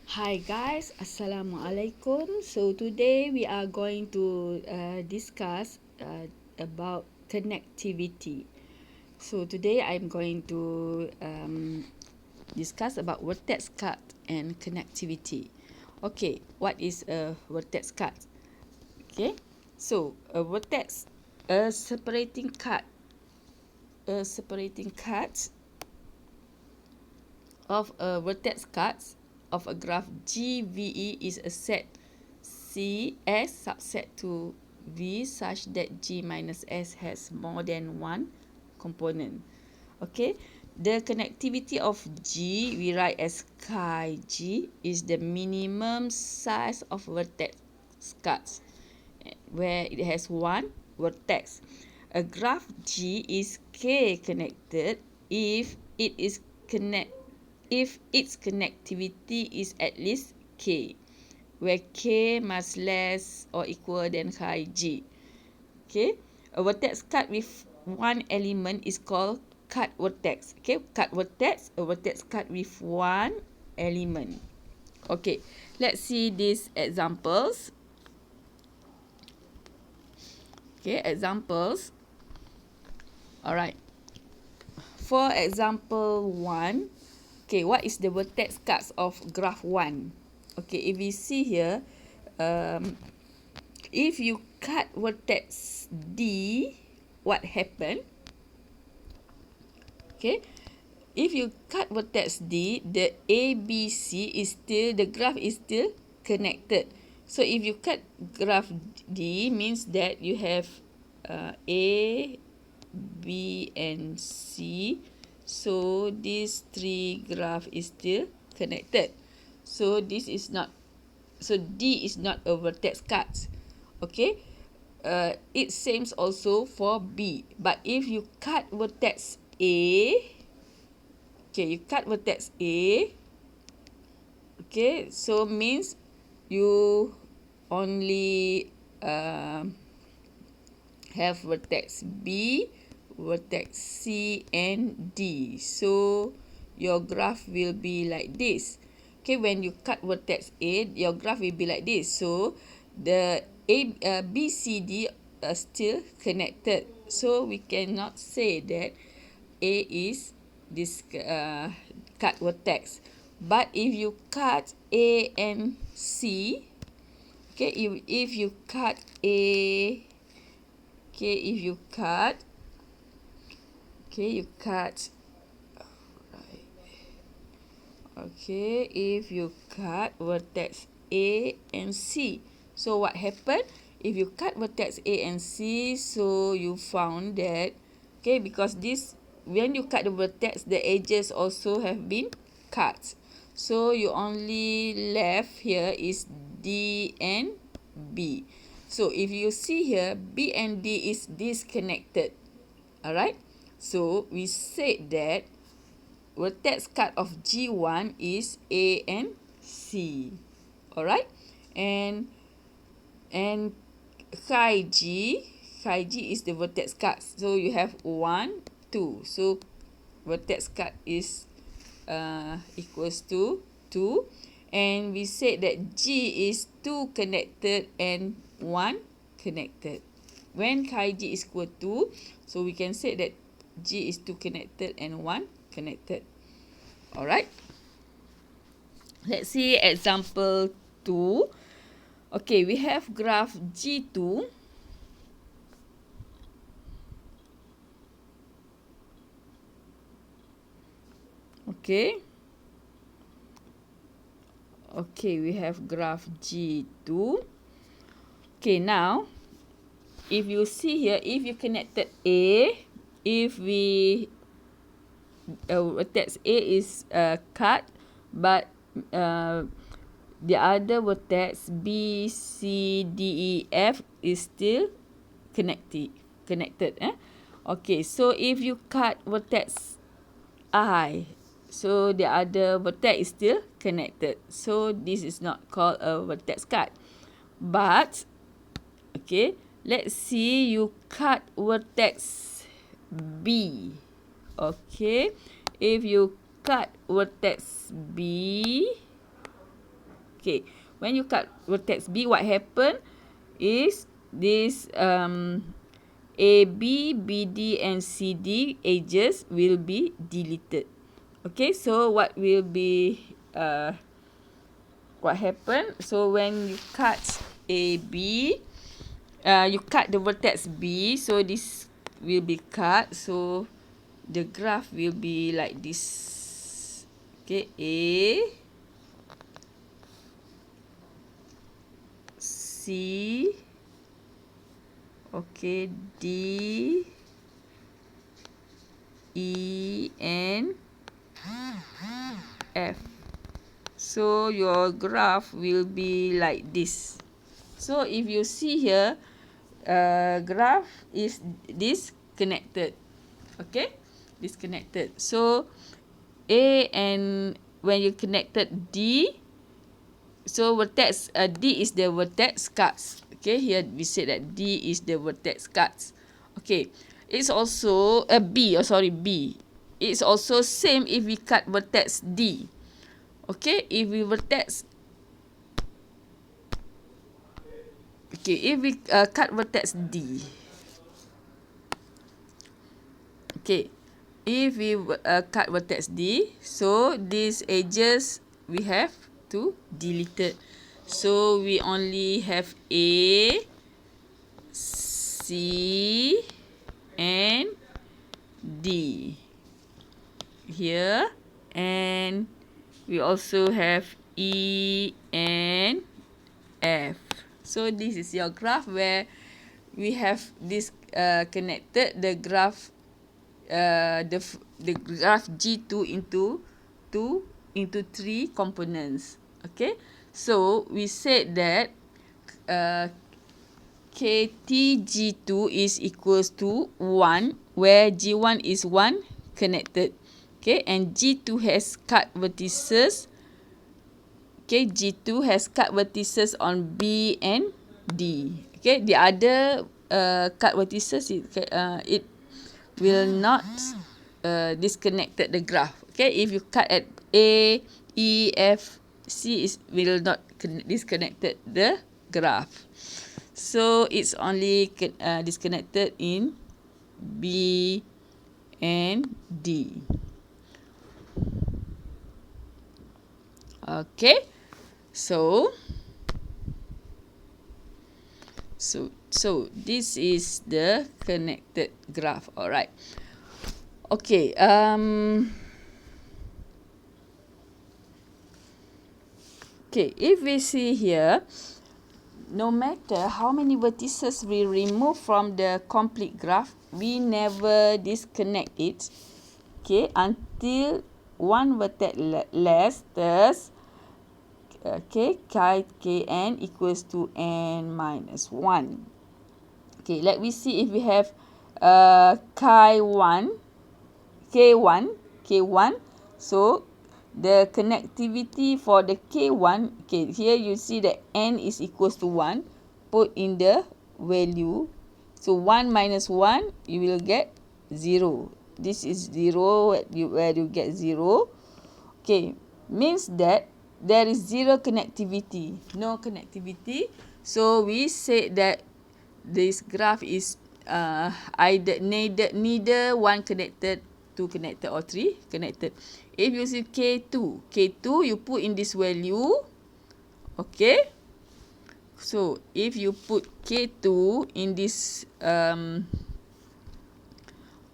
Hi guys, Assalamualaikum. So today we are going to discuss about connectivity. So today I'm going to discuss about vertex cut and connectivity. Okay, what is a vertex cut? Okay, so a vertex, a separating cut of a vertex cuts of a graph GVE is a set C S subset to V such that G minus S has more than one component. Okay, the connectivity of G we write as chi G is the minimum size of vertex cuts where it has one vertex. A graph G is K connected if it is connect if its connectivity is at least K, where K must less or equal than chi G. Okay, a vertex cut with one element is called cut vertex. Okay, cut vertex, a vertex cut with one element. Okay, let's see these examples. Okay, examples. Alright. For example 1, okay, what is the vertex cuts of graph 1? Okay, if we see here, if you cut vertex D, what happen? Okay, if you cut vertex D, the ABC is still, the graph is still connected. So if you cut graph D, means that you have A, B and C. So these three graph is still connected. So this is not, so D is not a vertex cut. Okay, it seems also for B. But if you cut vertex A, okay, you cut vertex A, okay, so means you only have vertex B, vertex C and D. So your graph will be like this. Okay, when you cut vertex A, your graph will be like this. So the B, C, D are still connected. So we cannot say that A is this cut vertex. But if you cut A and C, okay, if you cut A, okay, if you cut, okay, you cut, okay, if you cut vertex A and C, so what happened? If you cut vertex A and C, so you found that, okay, because this, when you cut the vertex, the edges also have been cut. So you only left here is D and B. So if you see here, B and D is disconnected. Alright, so we said that vertex cut of G1 is A and C. Alright, and chi G is the vertex cut. So you have 1, 2. So vertex cut is equals to 2. And we said that G is 2 connected and 1 connected. When chi G is equal to, so we can say that G is 2 connected and 1 connected. Alright. Let's see example 2. Okay, we have graph G2. Okay. Okay, we have graph G2. Okay, now, if you see here, if you connected A, if we, vertex A is cut, but the other vertex B, C, D, E, F is still connected. Okay, so if you cut vertex I, so the other vertex is still connected. So this is not called a vertex cut. But, okay, let's see you cut vertex B. Okay, if you cut vertex B, Okay, when you cut vertex B, what happen is this AB, BD and CD edges will be deleted. Okay, so what will be what happen? So when you cut AB, you cut the vertex B, so this will be cut. So the graph will be like this. Okay, A, C, okay, D, E and F. So your graph will be like this. So if you see here, graph is disconnected. Okay, disconnected. So A, and when you connected D, so vertex D is the vertex cuts. Okay, here we said that D is the vertex cuts. Okay, it's also B. B. It's also same if we cut vertex D. Okay, if we vertex. Okay, if we cut vertex D. Okay, if we cut vertex D, so these edges we have to delete it. So we only have A, C and D here, and we also have E and F. So this is your graph where we have this connected the graph the graph G2 into 3 components. Okay, so we said that KTG2 is equals to 1, where G1 is 1 connected. Okay, and G2 has cut vertices. Okay, G2 has cut vertices on B and D. Okay, the other cut vertices, it will not disconnected the graph. Okay, if you cut at A, E, F, C, will not disconnected the graph. So it's only disconnected in B and D. Okay, so this is the connected graph. All right. Okay. Okay, if we see here, no matter how many vertices we remove from the complete graph, we never disconnect it. Okay, until one vertex less, thus, okay, Kn equals to n minus 1. Okay, let me see if we have K1. So the connectivity for the K1, okay, here you see that n is equals to 1. Put in the value. So 1 minus 1, you will get 0. This is 0, where you get 0. Okay, means that there is 0 connectivity. No connectivity. So we said that this graph is either neither 1 connected, 2 connected, or 3 connected. If you see K2, you put in this value. Okay. So if you put K2 in this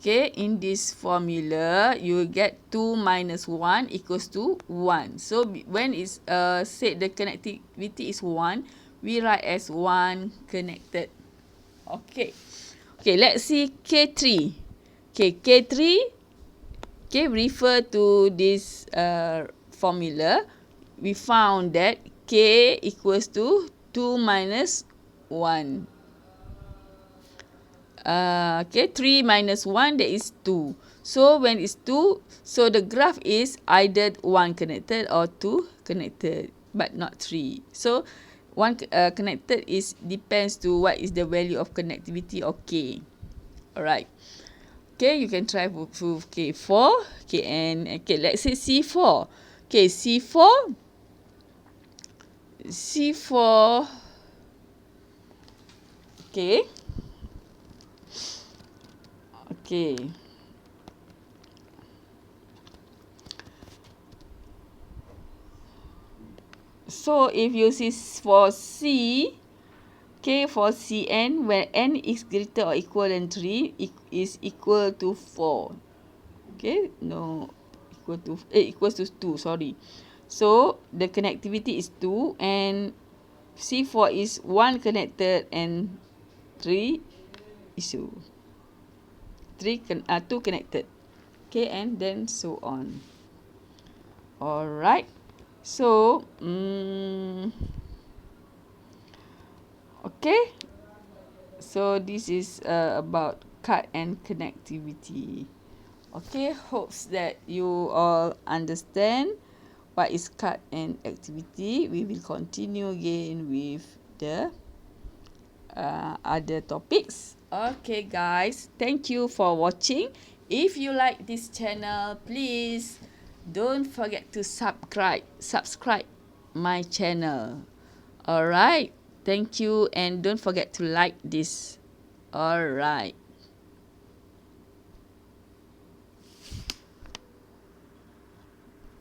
in this formula, you will get 2 minus 1 equals to 1. So when it's said the connectivity is 1, we write as 1 connected. Okay. Okay, let's see K3. Okay, K3, okay, refer to this formula. We found that K equals to 2 minus 1. Okay, 3 minus 1, that is 2. So when it's 2, so the graph is either 1 connected or 2 connected, but not 3. So 1 connected is depends to what is the value of connectivity of K. Alright. Okay, you can try to prove K4. Okay, and okay, let's say C4. Okay, C4. C4. Okay. Okay. So if you see for C, okay, for Cn, where n is greater or equal than 3, is equal to 4. Okay, no, equals to 2, sorry. So the connectivity is 2 and C4 is 1 connected and 3 is 2. 2 connected. Okay, and then so on. Alright. So, okay. So this is about cut and connectivity. Okay, hopes that you all understand what is cut and activity. We will continue again with the other topics. Okay guys, thank you for watching. If you like this channel, please don't forget to subscribe my channel. Alright, thank you, and don't forget to like this. Alright.